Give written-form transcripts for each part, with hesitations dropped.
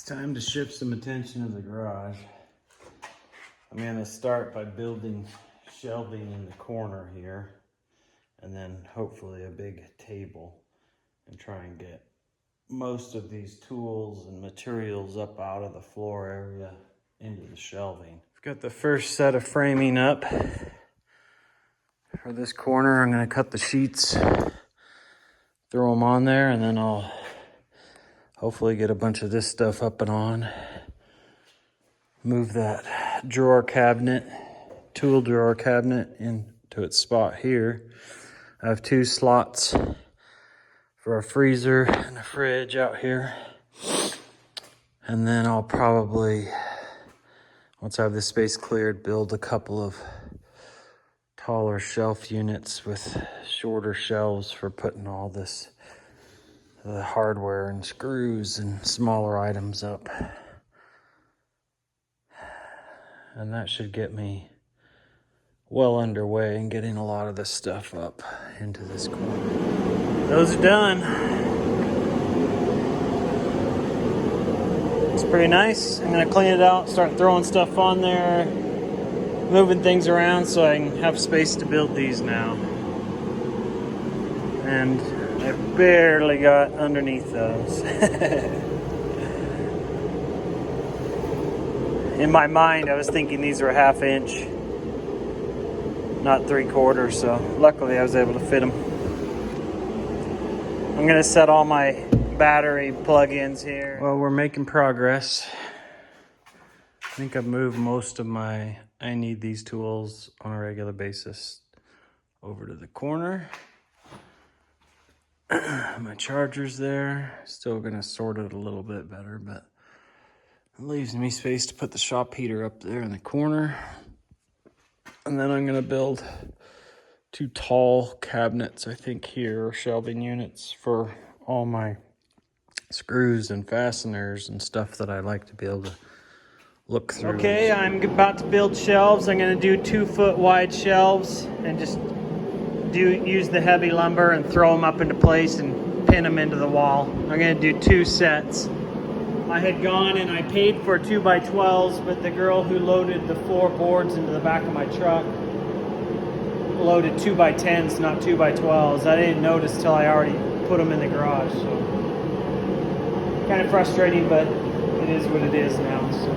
It's time to shift some attention to the garage. I'm gonna start by building shelving in the corner here, and then hopefully a big table, and try and get most of these tools and materials up out of the floor area into the shelving. I've got the first set of framing up. For this corner, I'm gonna cut the sheets, throw them on there, and then I'll hopefully get a bunch of this stuff up and on. Move that drawer cabinet, tool drawer cabinet into its spot here. I have 2 slots for a freezer and a fridge out here. And then I'll probably, once I have this space cleared, build a couple of taller shelf units with shorter shelves for putting all this, the hardware and screws and smaller items up. And that should get me well underway in getting a lot of this stuff up into this corner. Those are done. It's pretty nice. I'm gonna clean it out, start throwing stuff on there, moving things around so I can have space to build these now. And I barely got underneath those. In my mind, I was thinking these were 1/2 inch, not 3/4, so luckily I was able to fit them. I'm gonna set all my battery plug-ins here. Well, we're making progress. I think I've moved most of my, I need these tools on a regular basis over to the corner. My charger's there. Still gonna sort it a little bit better, but it leaves me space to put the shop heater up there in the corner. And then I'm gonna build 2 tall cabinets, I think here, or shelving units for all my screws and fasteners and stuff that I like to be able to look through. Okay, I'm about to build shelves. I'm gonna do 2-foot wide shelves and just use the heavy lumber and throw them up into place and pin them into the wall. I'm gonna do 2 sets. I had gone and I paid for 2x12s, but the girl who loaded the 4 boards into the back of my truck loaded 2x10s, not 2x12s. I didn't notice till I already put them in the garage. So kind of frustrating, but it is what it is now. So.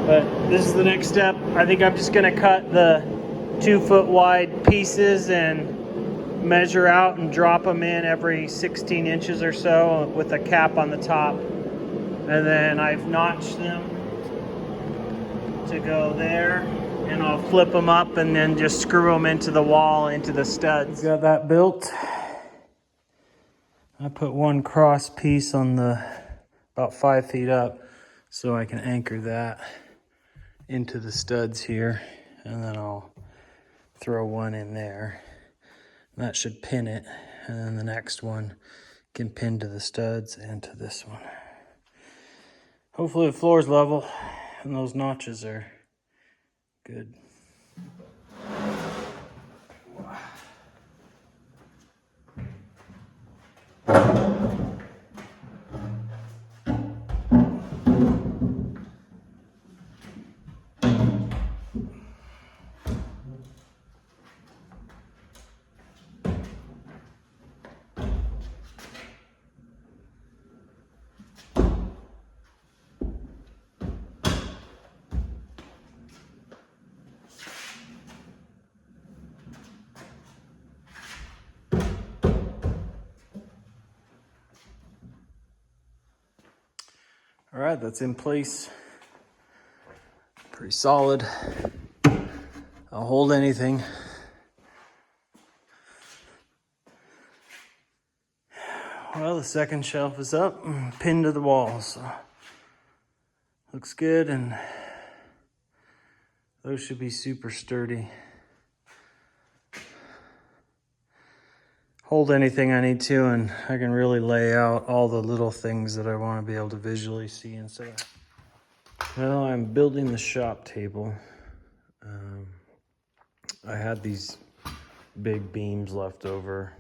But this is the next step. I think I'm just gonna cut the 2-foot wide pieces and measure out and drop them in every 16 inches or so with a cap on the top. And then I've notched them to go there, and I'll flip them up and then just screw them into the wall, into the studs. Got that built. I put 1 cross piece on the about 5 feet up so I can anchor that into the studs here, and then I'll throw 1 in there. That should pin it, and then the next one can pin to the studs and to this one. Hopefully the floor's level and those notches are good. All right, that's in place. Pretty solid. I'll hold anything. Well, the second shelf is up, pinned to the wall, so looks good, and those should be super sturdy. Hold anything I need to, and I can really lay out all the little things that I want to be able to visually see instead of. Well, I'm building the shop table. I had these big beams left over.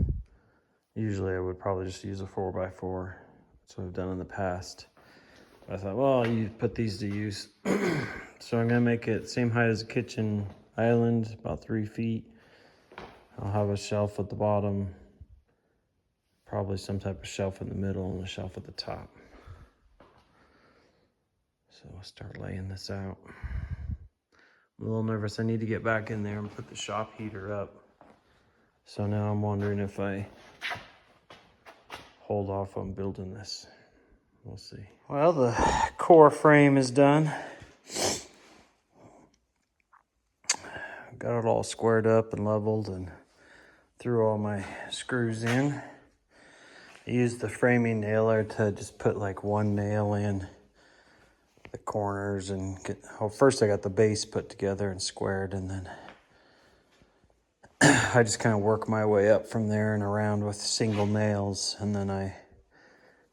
Usually I would probably just use a 4x4. That's what I've done in the past. I thought, well, you put these to use. So I'm gonna make it same height as a kitchen island, about 3 feet. I'll have a shelf at the bottom, probably some type of shelf in the middle and a shelf at the top. So I'll start laying this out. I'm a little nervous. I need to get back in there and put the shop heater up. So now I'm wondering if I hold off on building this. We'll see. Well, the core frame is done. Got it all squared up and leveled and threw all my screws in. I used the framing nailer to just put like one nail in the corners and get, well, first I got the base put together and squared, and then I just kind of work my way up from there and around with single nails, and then I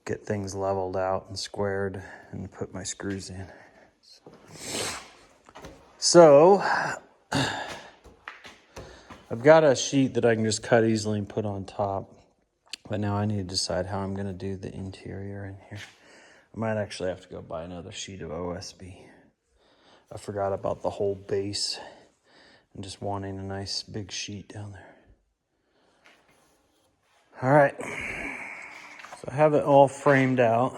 get things leveled out and squared and put my screws in. So I've got a sheet that I can just cut easily and put on top, but now I need to decide how I'm going to do the interior in here. I might actually have to go buy another sheet of OSB. I forgot about the whole base and just wanting a nice big sheet down there. All right, so I have it all framed out.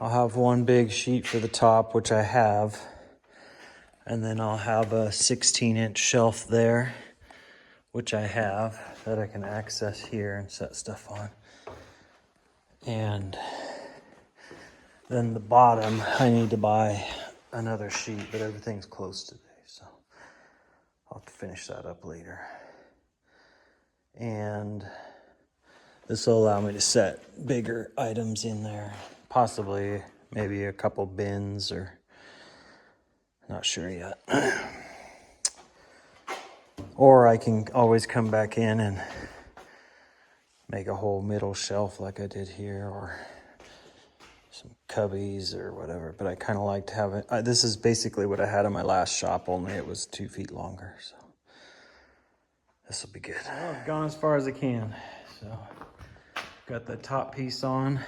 I'll have one big sheet for the top, which I have, and then I'll have a 16-inch shelf there, which I have, that I can access here and set stuff on. And then the bottom, I need to buy another sheet, but everything's closed today, so I'll have to finish that up later. And this will allow me to set bigger items in there, possibly maybe a couple bins, or not sure yet. Or I can always come back in and make a whole middle shelf like I did here, or some cubbies or whatever. But I kind of like to have it. This is basically what I had in my last shop, only it was 2 feet longer. So this will be good. Well, I've gone as far as I can. So got the top piece on.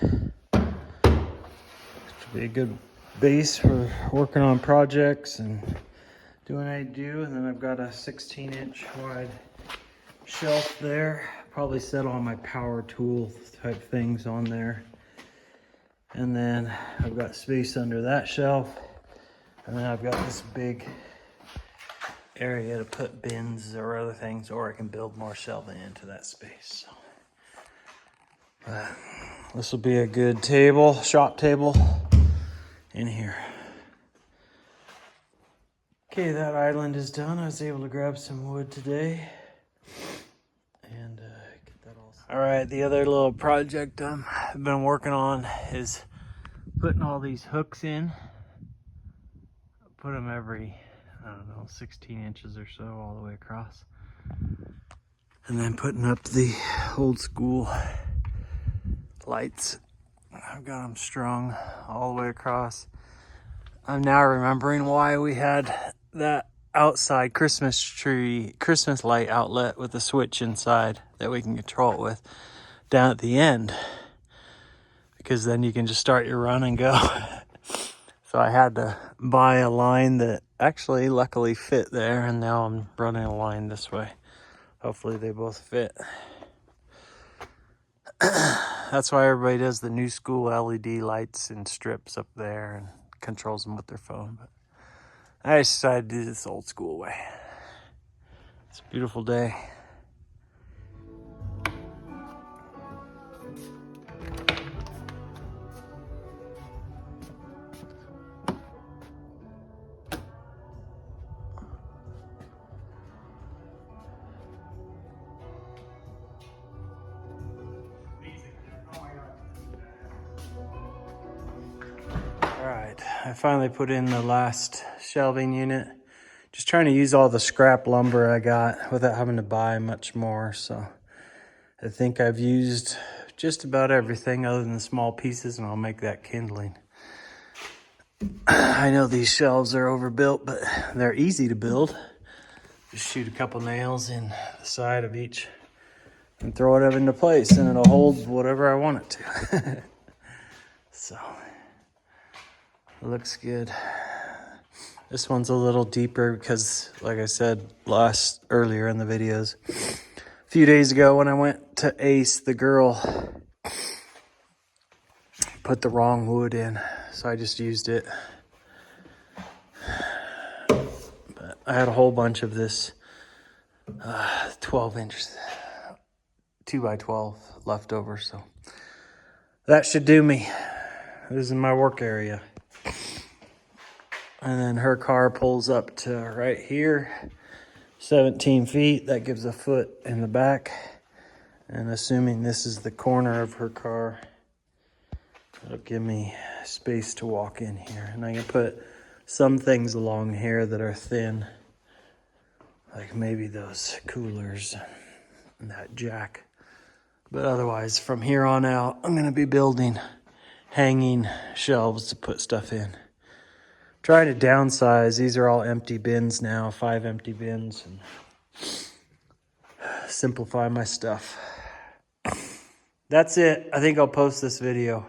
Should be a good base for working on projects and doing what I do. And then I've got a 16-inch wide shelf there. Probably set all my power tool type things on there. And then I've got space under that shelf. And then I've got this big area to put bins or other things, or I can build more shelving into that space. So, this will be a good table, shop table in here. Okay, that island is done. I was able to grab some wood today and get that all set. All right, the other little project I've been working on is putting all these hooks in. Put them every, I don't know, 16 inches or so all the way across. And then putting up the old school lights. I've got them strung all the way across. I'm now remembering why we had that outside Christmas light outlet with a switch inside that we can control it with down at the end, because then you can just start your run and go. So I had to buy a line that actually luckily fit there, and now I'm running a line this way. Hopefully they both fit. That's why everybody does the new school LED lights and strips up there and controls them with their phone. But I decided to do this old school way. It's a beautiful day. Alright, I finally put in the last shelving unit. Just trying to use all the scrap lumber I got without having to buy much more. So I think I've used just about everything other than the small pieces, and I'll make that kindling. I know these shelves are overbuilt, but they're easy to build. Just shoot a couple nails in the side of each and throw it up into place, and it'll hold whatever I want it to. So it looks good. This one's a little deeper because, like I said earlier in the videos, a few days ago when I went to Ace, the girl put the wrong wood in, so I just used it. But I had a whole bunch of this 12 inch 2x12 left over, so that should do me. This is my work area. And then her car pulls up to right here, 17 feet. That gives a foot in the back. And assuming this is the corner of her car, it'll give me space to walk in here. And I can put some things along here that are thin, like maybe those coolers and that jack. But otherwise, from here on out, I'm gonna be building hanging shelves to put stuff in. Trying to downsize. These are all empty bins now, 5 empty bins, and simplify my stuff. That's it. I think I'll post this video.